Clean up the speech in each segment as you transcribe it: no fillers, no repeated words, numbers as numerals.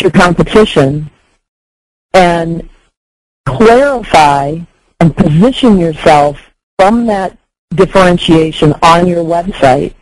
your competition and clarify and position yourself from that differentiation on your website,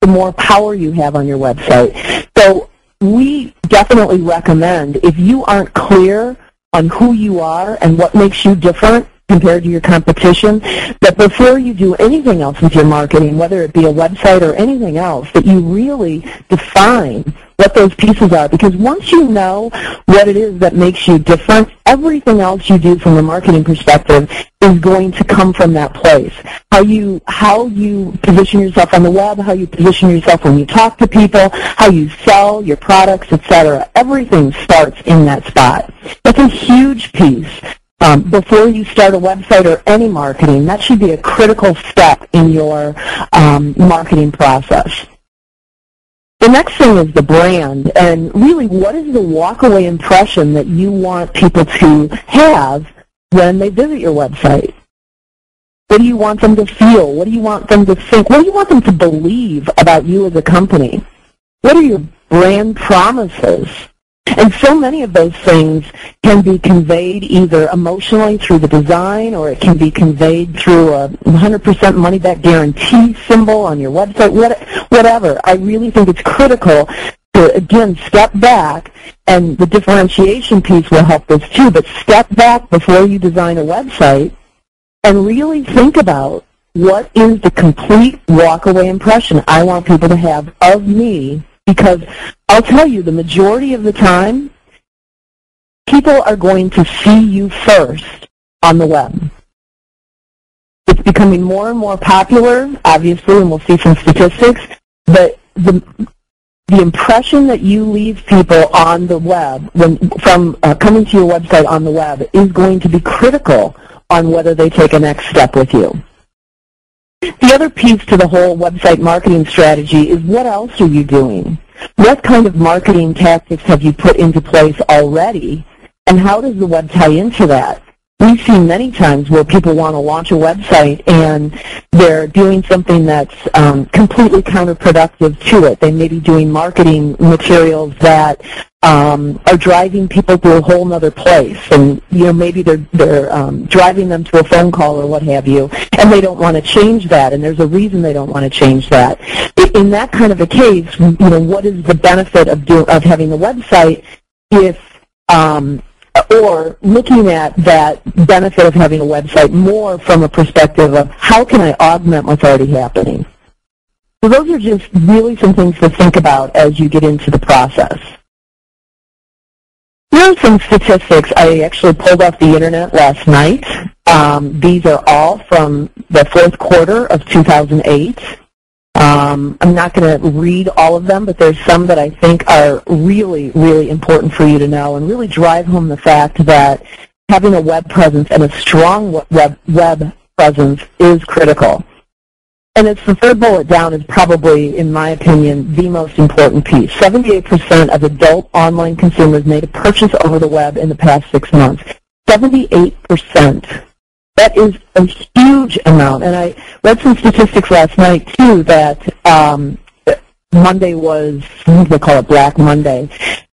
the more power you have on your website. So we definitely recommend, if you aren't clear on who you are and what makes you different compared to your competition, that before you do anything else with your marketing, whether it be a website or anything else, that you really define what those pieces are. Because once you know what it is that makes you different, everything else you do from a marketing perspective is going to come from that place. How you position yourself on the web, how you position yourself when you talk to people, how you sell your products, etc. Everything starts in that spot. That's a huge piece. Before you start a website or any marketing, that should be a critical step in your marketing process. The next thing is the brand, and really what is the walk-away impression that you want people to have when they visit your website? What do you want them to feel? What do you want them to think? What do you want them to believe about you as a company? What are your brand promises? And so many of those things can be conveyed either emotionally through the design, or it can be conveyed through a 100% money-back guarantee symbol on your website, whatever. I really think it's critical to, again, step back, and the differentiation piece will help this too, but step back before you design a website and really think about what is the complete walk-away impression I want people to have of me. Because I'll tell you, the majority of the time, people are going to see you first on the web. It's becoming more and more popular, obviously, and we'll see some statistics, but the impression that you leave people on the web, from coming to your website on the web, is going to be critical on whether they take a next step with you. The other piece to the whole website marketing strategy is, what else are you doing? What kind of marketing tactics have you put into place already, and how does the web tie into that? We've seen many times where people want to launch a website and they're doing something that's completely counterproductive to it. They may be doing marketing materials that are driving people to a whole other place, and maybe they're driving them to a phone call or what have you, and they don't want to change that, and there's a reason they don't want to change that. In that kind of a case, what is the benefit of having a website if or looking at that benefit of having a website more from a perspective of how can I augment what's already happening? So those are just really some things to think about as you get into the process. Here are some statistics I actually pulled off the internet last night. These are all from the fourth quarter of 2008. I'm not going to read all of them, but there's some that I think are really, really important for you to know and really drive home the fact that having a web presence and a strong web presence is critical. And it's the third bullet down is probably, in my opinion, the most important piece. 78% of adult online consumers made a purchase over the web in the past 6 months. 78%. That is a huge amount. And I read some statistics last night, too, that Monday was, I think they call it Black Monday,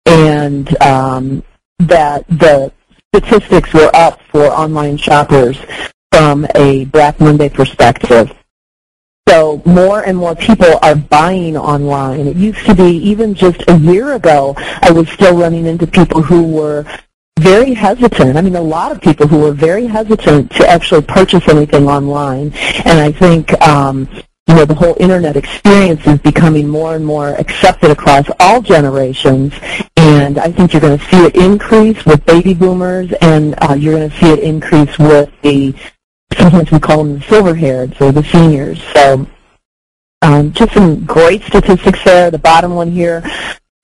and that the statistics were up for online shoppers from a Black Monday perspective. So more and more people are buying online. It used to be, even just a year ago, I was still running into people who were very hesitant. I mean, a lot of people who were very hesitant to actually purchase anything online. And I think, the whole internet experience is becoming more and more accepted across all generations. And I think you're going to see it increase with baby boomers, and you're going to see it increase with sometimes we call them the silver-hairs or the seniors. So just some great statistics there. The bottom one here,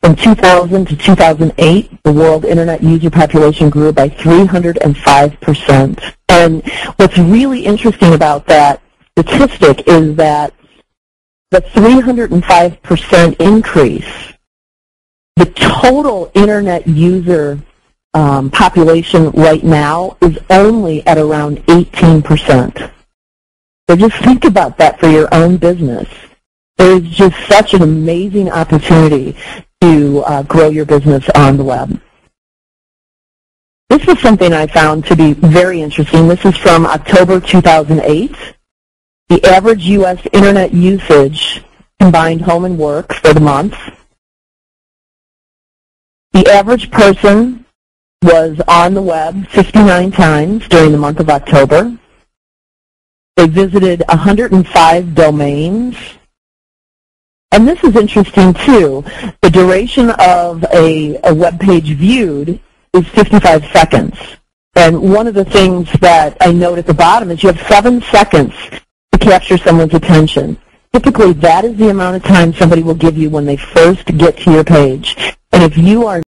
from 2000 to 2008, the world internet user population grew by 305%. And what's really interesting about that statistic is that the 305% increase, the total internet user population right now is only at around 18%. So just think about that for your own business. There is just such an amazing opportunity to grow your business on the web. This is something I found to be very interesting. This is from October 2008. The average U.S. Internet usage, combined home and work, for the month. The average person was on the web 59 times during the month of October. They visited 105 domains. And this is interesting, too. The duration of a web page viewed is 55 seconds. And one of the things that I note at the bottom is you have 7 seconds to capture someone's attention. Typically, that is the amount of time somebody will give you when they first get to your page. And if you are